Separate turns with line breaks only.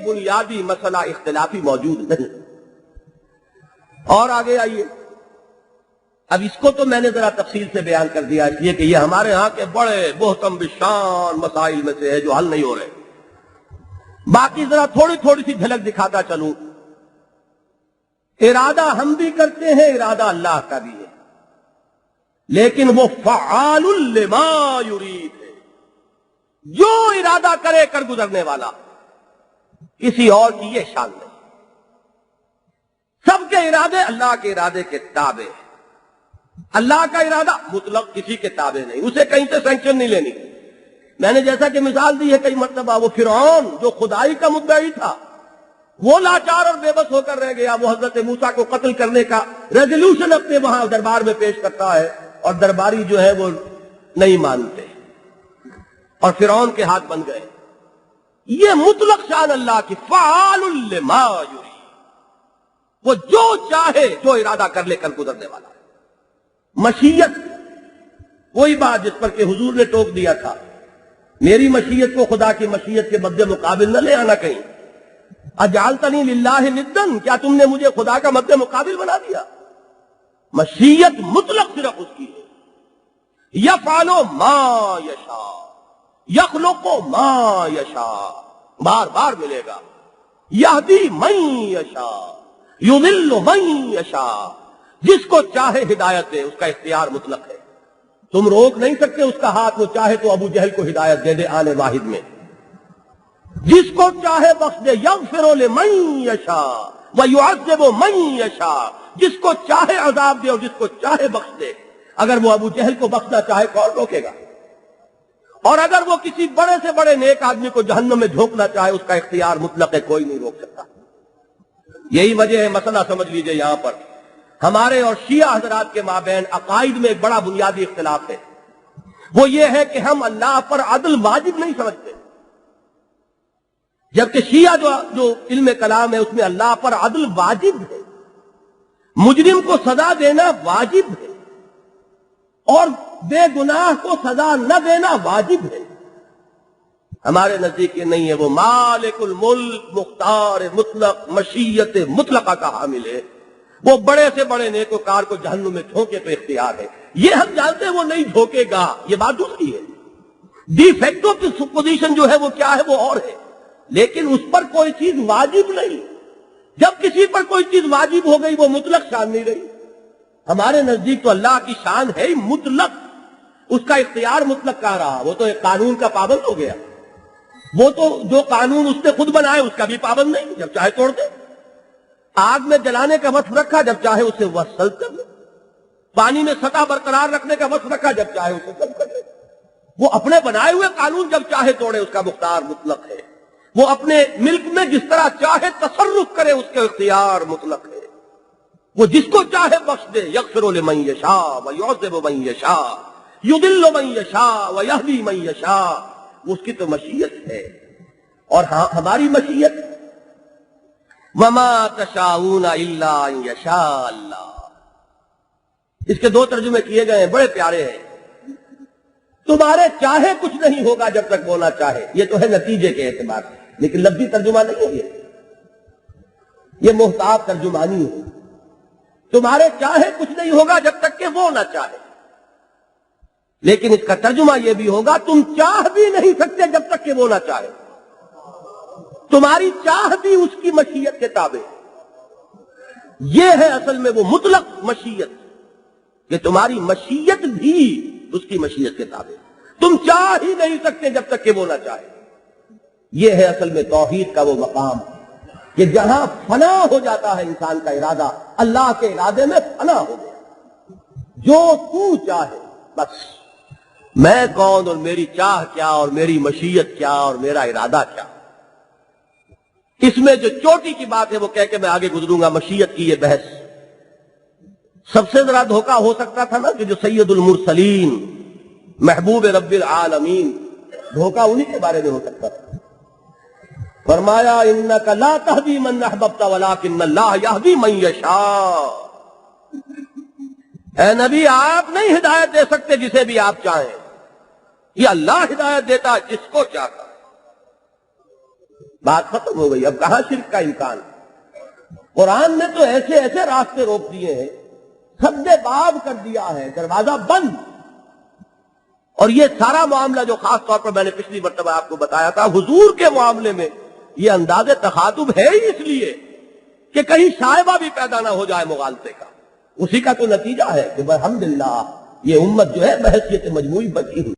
بنیادی مسئلہ اختلافی موجود نہیں۔ اور آگے آئیے، اب اس کو تو میں نے ذرا تفصیل سے بیان کر دیا اس لیے کہ یہ ہمارے ہاں کے بڑے محتم بشان مسائل میں سے ہے جو حل نہیں ہو رہے۔ باقی ذرا تھوڑی تھوڑی سی جھلک دکھاتا چلوں۔ ارادہ ہم بھی کرتے ہیں، ارادہ اللہ کا بھی ہے، لیکن وہ فعال لما یرید ہے، جو ارادہ کرے کر گزرنے والا، کسی اور کی یہ شان نہیں۔ سب کے ارادے اللہ کے ارادے کے تابع ہیں۔ اللہ کا ارادہ مطلق کسی کے تابع نہیں، اسے کہیں سے سینکشن نہیں لینی۔ میں نے جیسا کہ مثال دی ہے کئی مرتبہ، وہ فرعون جو خدائی کا مدعی تھا، وہ لاچار اور بے بس ہو کر رہ گیا، وہ حضرت موسیٰ کو قتل کرنے کا ریزولوشن اپنے وہاں دربار میں پیش کرتا ہے، اور درباری جو ہے وہ نہیں مانتے اور فرعون کے ہاتھ بن گئے۔ یہ مطلق شان اللہ کی، فعال لما یرید، وہ جو چاہے جو ارادہ کر لے کر گزرنے والا۔ مشیت، وہی بات جس پر کہ حضور نے ٹوک دیا تھا، میری مشیت کو خدا کی مشیت کے مد مقابل نہ لے آنا کہیں۔ اجعلتنی للہ ندن، کیا تم نے مجھے خدا کا مد مقابل بنا دیا؟ مشیت مطلق صرف اس کی ہے۔ یفعل ما یشاء، یخلق ما یشاء، بار بار ملے گا۔ یہدی من یشاء، یضل من یشاء، جس کو چاہے ہدایت دے، اس کا اختیار مطلق ہے۔ تم روک نہیں سکتے اس کا ہاتھ، وہ چاہے تو ابو جہل کو ہدایت دے دے آنے واحد میں۔ جس کو چاہے بخش دے، یغفر لمن یشاء ویعذب من یشاء، جس کو چاہے عذاب دے اور جس کو چاہے بخش دے۔ اگر وہ ابو جہل کو بخشنا چاہے کون روکے گا؟ اور اگر وہ کسی بڑے سے بڑے نیک آدمی کو جہنم میں جھونکنا چاہے، اس کا اختیار مطلق ہے، کوئی نہیں روک سکتا۔ یہی وجہ ہے، مسئلہ سمجھ لیجئے، یہاں پر ہمارے اور شیعہ حضرات کے مابین عقائد میں ایک بڑا بنیادی اختلاف ہے۔ وہ یہ ہے کہ ہم اللہ پر عدل واجب نہیں سمجھتے، جبکہ شیعہ جو علم کلام ہے اس میں اللہ پر عدل واجب ہے، مجرم کو سزا دینا واجب ہے، اور بے گناہ کو سزا نہ دینا واجب ہے۔ ہمارے نزدیک یہ نہیں ہے، وہ مالک الملک، مختار مطلق، مشیت مطلقہ کا حامل ہے۔ وہ بڑے سے بڑے نیکوکار کو جہنم میں جھونکے تو اختیار ہے، یہ ہم جانتے ہیں وہ نہیں جھونکے گا، یہ بات دوسری ہے۔ ڈی فیکٹو کی پوزیشن جو ہے وہ کیا ہے، وہ اور ہے، لیکن اس پر کوئی چیز واجب نہیں۔ جب کسی پر کوئی چیز واجب ہو گئی وہ مطلق شان نہیں رہی۔ ہمارے نزدیک تو اللہ کی شان ہے ہی مطلق، اس کا اختیار مطلق کہاں رہا؟ وہ تو ایک قانون کا پابند ہو گیا، وہ تو جو قانون اس نے خود بنائے اس کا بھی پابند نہیں، جب چاہے توڑ دے۔ آگ میں جلانے کا وصف رکھا، جب چاہے اسے وصل کر لے۔ پانی میں سطح برقرار رکھنے کا وصف رکھا، جب چاہے اسے کم کر لے۔ وہ اپنے بنائے ہوئے قانون جب چاہے توڑے، اس کا مختار مطلق ہے۔ وہ اپنے ملک میں جس طرح چاہے تصرف کرے، اس کا اختیار مطلق ہے۔ وہ جس کو چاہے بخش دے، یغفر لمن یشاء ویعذب من یشاء، یضل من یشاء ویہدی من یشاء، وہ اس کی تو مشیت ہے۔ اور ہاں ہماری مشیت، وما تشاءون الا ان یشاء اللہ، اس کے دو ترجمے کیے گئے ہیں، بڑے پیارے ہیں۔ تمہارے چاہے کچھ نہیں ہوگا جب تک وہ نہ چاہے، یہ تو ہے نتیجے کے اعتبار سے، لیکن لفظی ترجمہ نہیں ہے، یہ محتاط ترجمانی ہے۔ تمہارے چاہے کچھ نہیں ہوگا جب تک کہ وہ نہ چاہے، لیکن اس کا ترجمہ یہ بھی ہوگا تم چاہ بھی نہیں سکتے جب تک کہ وہ نہ چاہے۔ تمہاری چاہ بھی اس کی مشیت کے تابع ہے۔ یہ ہے اصل میں وہ مطلق مشیت، کہ تمہاری مشیت بھی اس کی مشیت کے تابع ہے۔ تم چاہ ہی نہیں سکتے جب تک کہ وہ نہ چاہے۔ یہ ہے اصل میں توحید کا وہ مقام کہ جہاں فنا ہو جاتا ہے انسان کا ارادہ، اللہ کے ارادے میں فنا ہو گیا۔ جو تو چاہے، بس میں کون اور میری چاہ کیا اور میری مشیت کیا اور میرا ارادہ کیا۔ اس میں جو چوٹی کی بات ہے وہ کہہ کے میں آگے گزروں گا، مشیت کی یہ بحث۔ سب سے ذرا دھوکہ ہو سکتا تھا نا کہ جو سید المرسلین، محبوب رب العالمین، دھوکہ انہی کے بارے میں ہو سکتا تھا۔ فرمایا انک لا تہدی من احببت ولکن اللہ یہدی من یشاء، اے نبی آپ نہیں ہدایت دے سکتے جسے بھی آپ چاہیں، یہ اللہ ہدایت دیتا جس کو چاہتا۔ بات ختم ہو گئی، اب کہاں شرک کا امکان؟ قرآن نے تو ایسے ایسے راستے روک دیے ہیں، سد باب کر دیا ہے، دروازہ بند۔ اور یہ سارا معاملہ جو خاص طور پر میں نے پچھلی مرتبہ آپ کو بتایا تھا، حضور کے معاملے میں یہ انداز تخاطب ہے ہی اس لیے کہ کہیں شائبہ بھی پیدا نہ ہو جائے مغالطے کا۔ اسی کا تو نتیجہ ہے کہ الحمدللہ یہ امت جو ہے بحیثیت مجموعی بچی ہوئی۔